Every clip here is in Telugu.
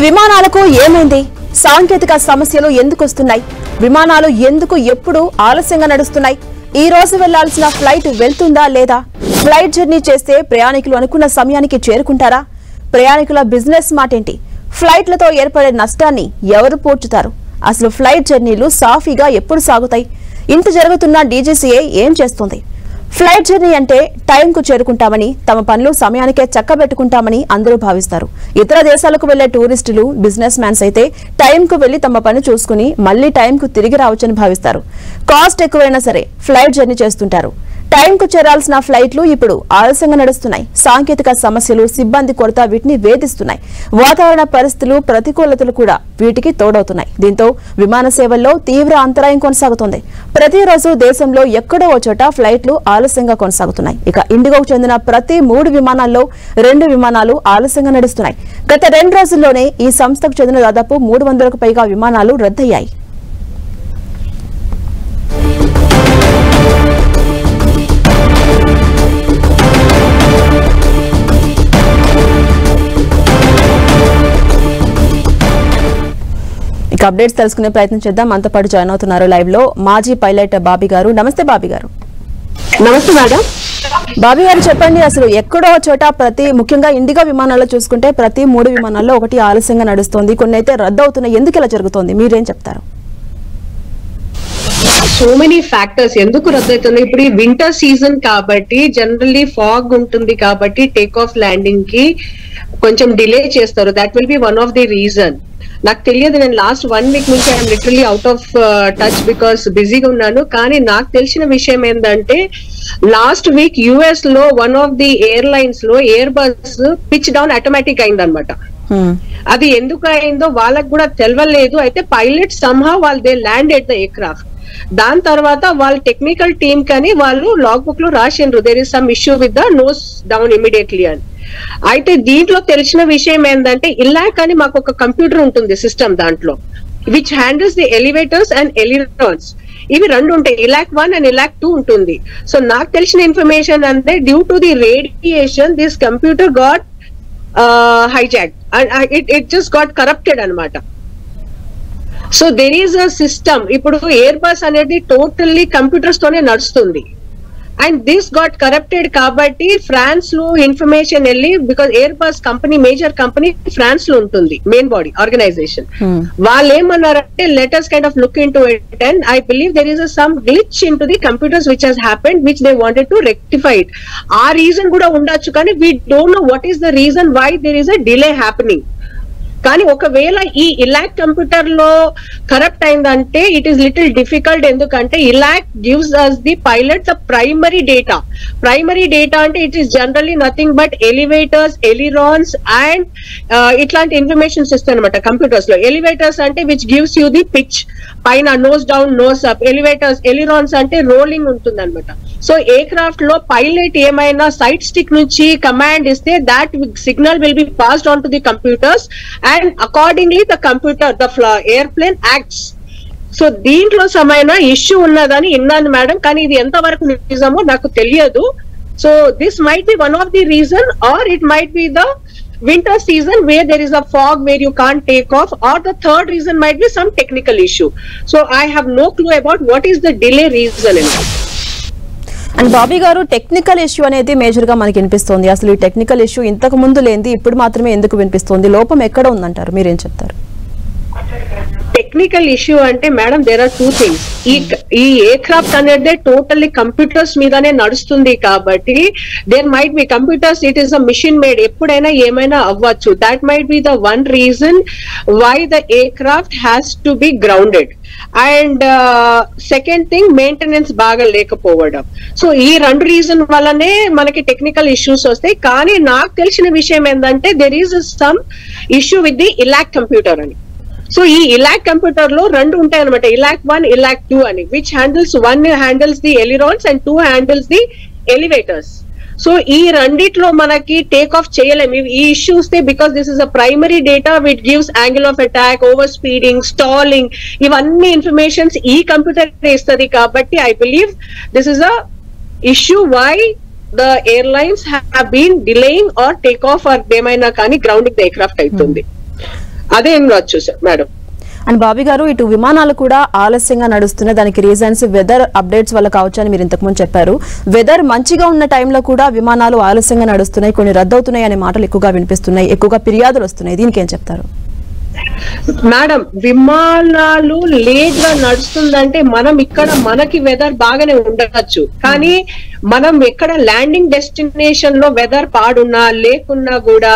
విమానాలకు ఏమైంది? సాంకేతిక సమస్యలు ఎందుకు వస్తున్నాయి? విమానాలు ఎందుకు ఎప్పుడు ఆలస్యంగా నడుస్తున్నాయి? ఈ రోజు వెళ్లాల్సిన ఫ్లైట్ వెళ్తుందా లేదా? ఫ్లైట్ జర్నీ చేస్తే ప్రయాణికులు అనుకున్న సమయానికి చేరుకుంటారా? ప్రయాణికుల బిజినెస్ మాటేంటి? ఫ్లైట్లతో ఏర్పడే నష్టాన్ని ఎవరు పూడ్చుతారు? అసలు ఫ్లైట్ జర్నీలు సాఫీగా ఎప్పుడు సాగుతాయి? ఇంత జరుగుతున్న డీజీసీఏ ఏం చేస్తుంది? ఫ్లైట్ జర్నీ అంటే టైంకు చేరుకుంటామని, తమ పనులు సమయానికే చక్కబెట్టుకుంటామని అందరూ భావిస్తారు. ఇతర దేశాలకు వెళ్లే టూరిస్టులు, బిజినెస్ మ్యాన్స్ అయితే టైంకు వెళ్లి తమ పని చూసుకుని మళ్లీ టైంకు తిరిగి రావచ్చని భావిస్తారు. కాస్ట్ ఎక్కువైనా సరే ఫ్లైట్ జర్నీ చేస్తుంటారు. టైంకు చేరాల్సిన ఫ్లైట్లు ఇప్పుడు ఆలస్యంగా నడుస్తున్నాయి. సాంకేతిక సమస్యలు, సిబ్బంది కొరత వీటిని వేధిస్తున్నాయి. వాతావరణ పరిస్థితులు, ప్రతికూలతలు కూడా వీటికి తోడవుతున్నాయి. దీంతో విమాన సేవల్లో తీవ్ర అంతరాయం కొనసాగుతోంది. ప్రతిరోజు దేశంలో ఎక్కడో ఓ చోట ఫ్లైట్లు ఆలస్యంగా కొనసాగుతున్నాయి. ఇక ఇండిగోకు చెందిన ప్రతి 3 విమానాల్లో 2 విమానాలు ఆలస్యంగా నడుస్తున్నాయి. గత 2 రోజుల్లోనే ఈ సంస్థకు చెందిన దాదాపు 300కు పైగా విమానాలు రద్దయ్యాయి. ఇక అప్డేట్స్ తెలుసుకునే ప్రయత్నం చేద్దాం. మనతో పాటు జాయిన్ అవుతున్నారు లైవ్ లో మాజీ పైలట్ బాబీ గారు. నమస్తే బాబీ గారు. నమస్తే మేడం. బాబీ గారు చెప్పండి, అసలు ఎక్కడో చోట ముఖ్యంగా ఇండిగో విమానాల్లో చూసుకుంటే ప్రతి 3 విమానాల్లో ఒకటి ఆలస్యంగా నడుస్తుంది, కొన్ని అయితే రద్దు అవుతున్నాయి. ఎందుకు ఇలా జరుగుతోంది, మీరేం చెప్తారు? సో మెనీ ఫ్యాక్టర్స్ ఎందుకు రద్దు అవుతుంది. ఇప్పుడు ఈ వింటర్ సీజన్ కాబట్టి జనరల్లీ ఫాగ్ ఉంటుంది కాబట్టి టేక్ ఆఫ్ ల్యాండింగ్ కి కొంచెం డిలే చేస్తారు. That will be one of the reason. నాకు తెలియదు, నేను లాస్ట్ 1 వీక్ నుంచి I'm literally out of touch because బిజీగా ఉన్నాను. కానీ నాకు తెలిసిన విషయం ఏంటంటే లాస్ట్ వీక్ యుఎస్ లో వన్ ఆఫ్ ది ఎయిర్లైన్స్ లో air bus pitch down automatic అయిందనమాట. అది ఎందుకు అయిందో వాళ్ళకి కూడా తెలియలేదు. అయితే పైలట్ సమ్హౌ వాళ్ళు they land at the aircraft. దాని తర్వాత వాళ్ళ టెక్నికల్ టీమ్ కని వాళ్ళు లాగ్ బుక్ లో రాసిండ్రు there is some issue with the nose down immediately అని. అయితే దీంట్లో తెలిసిన విషయం ఏంటంటే ఇలాక్ అని మాకు ఒక కంప్యూటర్ ఉంటుంది సిస్టమ్, దాంట్లో which handles the elevators and ailerons. ఇవి 2 ఉంటాయి, ఇలాక్ 1 అండ్ ఇలాక్ 2 ఉంటుంది. సో నాకు తెలిసిన ఇన్ఫర్మేషన్ అంటే due to the radiation this computer got hijacked and it just got corrupted అనమాట. So there is a system. ఇప్పుడు ఎయిర్ బస్ అనేది టోటల్లీ కంప్యూటర్స్ తోనే నడుస్తుంది. అండ్ దిస్ గాట్ కరప్టెడ్ కాబట్టి ఫ్రాన్స్ లో ఇన్ఫర్మేషన్ వెళ్ళి, because Airbus company major company France లో ఉంటుంది, మెయిన్ బాడీ ఆర్గనైజేషన్. వాళ్ళు ఏమన్నారంటే letters kind of look into it and I believe there is some glitch in to the computers which has happened which they wanted to rectify it. ఆ రీజన్ కూడా ఉండొచ్చు, కానీ we don't know what is the reason why there is a delay happening. కానీ ఒకవేళ ఈ ఇలాక్ కంప్యూటర్ లో కరప్ట్ అయిందంటే ఇట్ ఈస్ లిటిల్ డిఫికల్ట్. ఎందుకంటే ELAC gives us the pilot the primary data. Primary data అంటే it is generally nothing but elevators, ailerons and ఇట్లాంటి ఇన్ఫర్మేషన్స్ ఇస్తాయి అనమాట కంప్యూటర్స్ లో. ఎలివేటర్స్ అంటే which gives you the pitch, పైన nose down nose up. Elevators, ailerons అంటే రోలింగ్ ఉంటుంది అనమాట. సో ఎయిర్ క్రాఫ్ట్ లో పైలట్ ఏమైనా సైడ్ స్టిక్ నుంచి కమాండ్ ఇస్తే that signal will be passed on to the computers and accordingly the computer, the airplane acts. So దీంట్లో సమైన ఇష్యూ ఉన్నదని విన్నాను మేడం, కానీ ఇది ఎంత వరకు నిజమో నాకు తెలియదు. So this might be one of the reason or it might be the winter season where there is a fog where you can't take off, or the third reason might be some technical issue. So I have no clue about what is the delay reason in it. And Bobby గారు, టెక్నికల్ ఇష్యూ అనేది మేజర్ గా మనకి వినిపిస్తోంది. అసలు ఈ టెక్నికల్ ఇష్యూ ఇంతకు ముందు లేనిది ఇప్పుడు మాత్రమే ఎందుకు వినిపిస్తోంది? లోపం ఎక్కడ ఉందంటారు, మీరేం చెప్తారు? టెక్నికల్ ఇష్యూ అంటే మేడం దేర్ ఆర్ 2 థింగ్స్. ఈ ఎయిర్ క్రాఫ్ట్ అనేది టోటల్లీ కంప్యూటర్స్ మీదనే నడుస్తుంది కాబట్టి there might be computers, it is a machine made, ఎప్పుడైనా ఏమైనా అవ్వచ్చు. That might be the one reason why the aircraft has to be grounded. And second thing maintenance బాగా లేకపోవడం. సో ఈ 2 రీజన్ వల్లనే మనకి టెక్నికల్ ఇష్యూస్ వస్తాయి. కానీ నాకు తెలిసిన విషయం ఏంటంటే there is some issue with the ELAC computer అని. సో ఈ ఇలాక్ కంప్యూటర్ లో 2 ఉంటాయి అనమాట, ఇలాక్ 1, ఇలాక్ 2 అని, which handles 1 handles the ailerons and 2 handles the elevators. So ఈ రెండిట్లో మనకి టేక్ ఆఫ్ చేయలేము ఈ issues, because this is a primary data which gives angle of attack, over speeding, stalling, ఇవన్నీ ఇన్ఫర్మేషన్స్ ఈ కంప్యూటర్ ఇస్తుంది. కాబట్టి I believe this is a issue why the airlines have been delaying or take off or ఏమైనా కానీ గ్రౌండింగ్ ద ఎయిర్క్రాఫ్ట్ అవుతుంది. అదేం వచ్చు సార్ మేడం. అండ్ బాబీ గారు, ఇటు విమానాలు కూడా ఆలస్యంగా నడుస్తున్నాయి. దానికి రీజన్స్ వెదర్ అప్డేట్స్ వల్ల కావచ్చు అని మీరు ఇంతకుముందు చెప్పారు. వెదర్ మంచిగా ఉన్న టైంలో కూడా విమానాలు ఆలస్యంగా నడుస్తున్నాయి, కొన్ని రద్దవుతున్నాయి అనే మాటలు ఎక్కువగా వినిపిస్తున్నాయి, ఎక్కువగా ఫిర్యాదులు వస్తున్నాయి. దీనికి ఏం చెప్తారు? మేడం, విమానాలు లేట్ గా నడుస్తుందంటే మనం ఇక్కడ మనకి వెదర్ బాగానే ఉండవచ్చు, కానీ మనం ఎక్కడ ల్యాండింగ్ డెస్టినేషన్ లో వెదర్ పాడున్నా లేకున్నా కూడా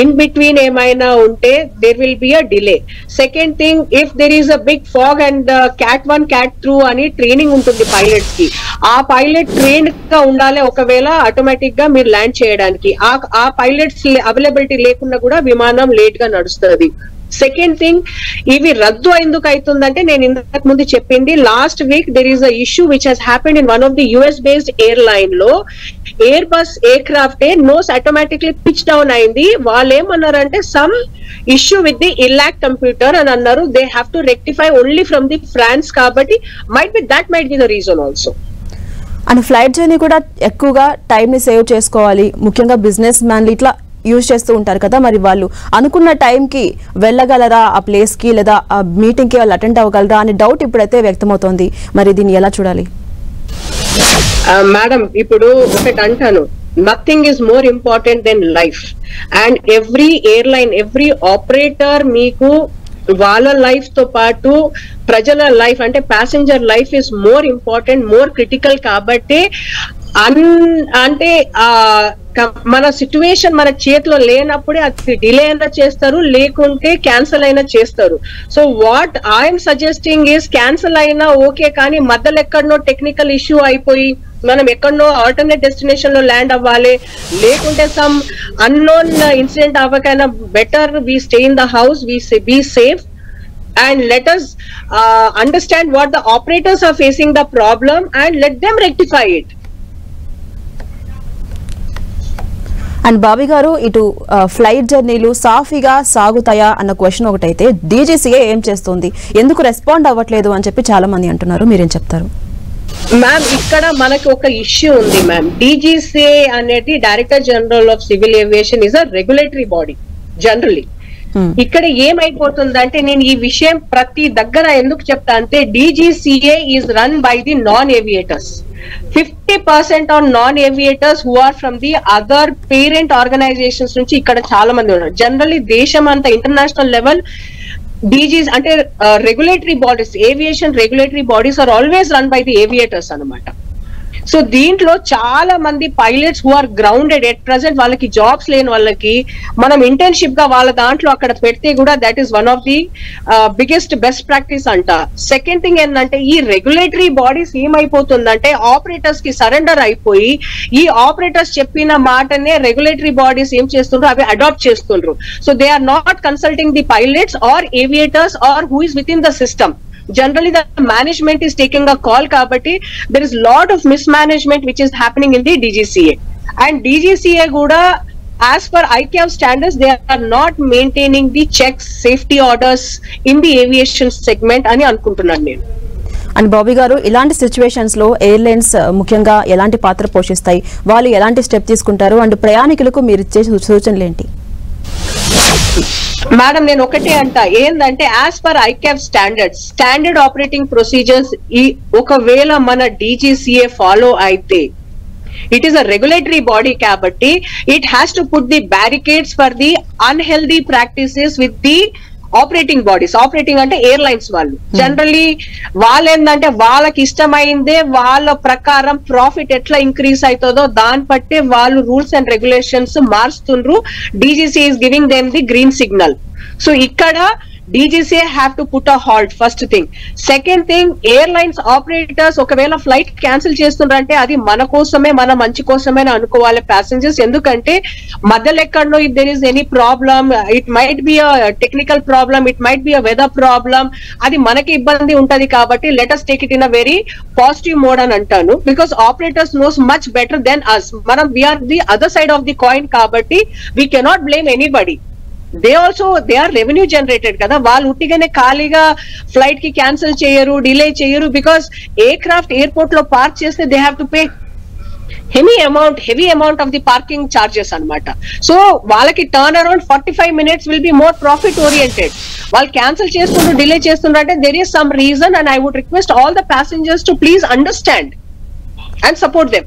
ఇన్ బిట్వీన్ ఏమైనా ఉంటే there will be a delay. Second thing, if there is a big fog and CAT 1 CAT 2 అని ట్రైనింగ్ ఉంటుంది పైలట్స్ కి, ఆ పైలట్ ట్రైన్ గా ఉండాలి ఒకవేళ ఆటోమేటిక్ గా మీరు ల్యాండ్ చేయడానికి. ఆ పైలట్స్ అవైలబిలిటీ లేకుండా కూడా విమానం లేట్ గా నడుస్తుంది. సెకండ్ థింగ్, ఇవి రద్దు ఎందుకు అవుతుందంటే నేను ఇంతకు ముందు చెప్పింది, last week there is a issue which has happened in one of the US based airline లో. Airbus aircraft nose automatically pitch down అయింది. వాళ్ళు ఏమన్నారంటే some issue with the ELAC computer అని అన్నారు. They have to rectify only from the France, కాబట్టి might be the reason also. And flight journey కూడా ఎక్కువగా టైం ని సేవ్ చేసుకోవాలి, ముఖ్యంగా బిజినెస్ మ్యాన్లు ఇట్లా యూజ్ చేస్తూ ఉంటారు కదా, మరి వాళ్ళు అనుకున్న టైంకి వెళ్ళగలరా ఆ ప్లేస్ కి, లేదా ఆ మీటింగ్ కి వాళ్ళు అటెండ్ అవ్వగలరా అనే డౌట్ ఇప్పుడైతే వ్యక్తమవుతోంది. మరి దీన్ని ఎలా చూడాలి? మేడం, ఇప్పుడు ఒకటి అంటాను, nothing is more important than life. And every airline, every operator మీకు వాళ్ళ లైఫ్ తో పాటు ప్రజల లైఫ్ అంటే passenger life is more important, more critical. కాబట్టి అంటే మన సిచ్యువేషన్ మన చేతిలో లేనప్పుడే అది డిలే అయినా చేస్తారు, లేకుంటే క్యాన్సిల్ అయినా చేస్తారు. So what I'm suggesting is cancel అయినా ఓకే, కానీ మధ్యలో ఎక్కడనో టెక్నికల్ ఇష్యూ అయిపోయి మనం ఎక్కడనో ఆల్టర్నేట్ డెస్టినేషన్ లో ల్యాండ్ అవ్వాలి, లేకుంటే సమ్ అన్నోన్ ఇన్సిడెంట్ అవ్వకైనా better we stay in the house, we be safe. And let us understand what the operators are facing the problem and let them rectify it. And Bobby గారు, ఇటు ఫ్లైట్ జర్నీలు సాఫీగా సాగుతాయా అన్న క్వశ్చన్ ఒకటైతే DGCA ఏం చేస్తుంది, ఎందుకు రెస్పాండ్ అవ్వట్లేదు అని చెప్పి చాలా మంది అంటున్నారు. మీరేం చెప్తారు? మ్యామ్, ఇక్కడ మనకి ఒక ఇష్యూ ఉంది మ్యామ్. DGCA అనేది director general of civil aviation is a regulatory body generally. ఇక్కడ ఏమైపోతుందంటే, నేను ఈ విషయం ప్రతి దగ్గర ఎందుకు చెప్తా అంటే, DGCA is run by the non aviators. 50% on non aviators who are from the other parent organisations నుంచి ఇక్కడ చాలా మంది ఉన్నారు. జనరల్లీ దేశం అంతా ఇంటర్నేషనల్ లెవెల్ DGs అంటే regulatory bodies, aviation regulatory bodies are always run by the aviators అన్నమాట. సో దీంట్లో చాలా మంది pilots who are grounded at present, వాళ్ళకి జాబ్స్ లేని వాళ్ళకి మనం ఇంటర్న్షిప్ గా వాళ్ళ దాంట్లో అక్కడ పెడితే కూడా that is one of the biggest best practice అంట. సెకండ్ థింగ్ ఏంటంటే, ఈ రెగ్యులేటరీ బాడీస్ ఏమైపోతుందంటే ఆపరేటర్స్ కి సరెండర్ అయిపోయి ఈ ఆపరేటర్స్ చెప్పిన మాటనే రెగ్యులేటరీ బాడీస్ ఏం చేస్తుండ్రు, అవి అడాప్ట్ చేస్తుండ్రు. So they are not consulting the pilots or aviators or who is within the system. Generally the management is taking a call, kabatti there is lot of mismanagement which is happening in the DGCA. And DGCA kuda as per ICAO standards they are not maintaining the checks, safety orders in the aviation segment ani anukuntunnanu nenu. And Bobby గారు, ఇలాంటి సిచ్యువేషన్స్ లో ఎయిర్లైన్స్ ముఖ్యంగా ఎలాంటి పాత్ర పోషిస్తాయి, వాళ్ళు ఎలాంటి స్టెప్ తీసుకుంటారు, అండ్ ప్రయాణికులకు మీరు ఇచ్చే సూచనలు ఏంటి? మేడం, నేను ఒకటే అంట, ఏందంటే as per ICAO standards, standard operating procedures ఈ ఒకవేళ మన DGCA ఫాలో అయితే, it is a regulatory body కాబట్టి it has to put the barricades for the unhealthy practices with the operating bodies. Operating అంటే ఎయిర్లైన్స్ వాళ్ళు జనరల్లీ వాళ్ళు ఏంటంటే వాళ్ళకి ఇష్టమైందే వాళ్ళ ప్రకారం ప్రాఫిట్ ఎట్లా ఇంక్రీజ్ అవుతుందో దాన్ని బట్టి వాళ్ళు రూల్స్ అండ్ రెగ్యులేషన్స్ మారుస్తుండ్రు. DGCA is giving them the green signal. So ఇక్కడ DGCA have to put a halt, first thing. Second thing, airlines operators ఒకవేళ ఫ్లైట్ క్యాన్సిల్ చేస్తుండ్రంటే అది మన కోసమే, మన మంచి కోసమే అనుకోవాలి ప్యాసింజర్స్. ఎందుకంటే మధ్యలో ఎక్కడో if there is any problem, it might be a technical problem, it might be a weather problem, అది మనకి ఇబ్బంది ఉంటది. కాబట్టి let us take it in a very positive mode అని అంటాను. Because operators knows much better than us. మనం we're the other side of the coin కాబట్టి we cannot blame anybody. They are revenue generated కదా, వాళ్ళు ఉట్టిగానే ఖాళీగా ఫ్లైట్ కి క్యాన్సిల్ చేయరు, డిలే చేయరు. బికాస్ ఎయిర్ క్రాఫ్ట్ ఎయిర్పోర్ట్ లో పార్క్ చేస్తే they have to pay. heavy amount of the parking charges అన్నమాట. సో వాళ్ళకి turn around 45 minutes will be more profit oriented. వాళ్ళు క్యాన్సిల్ చేస్తుండ్రు, delay చేస్తుండ్రంటే there is some reason, and I would request all the passengers to please understand and support them.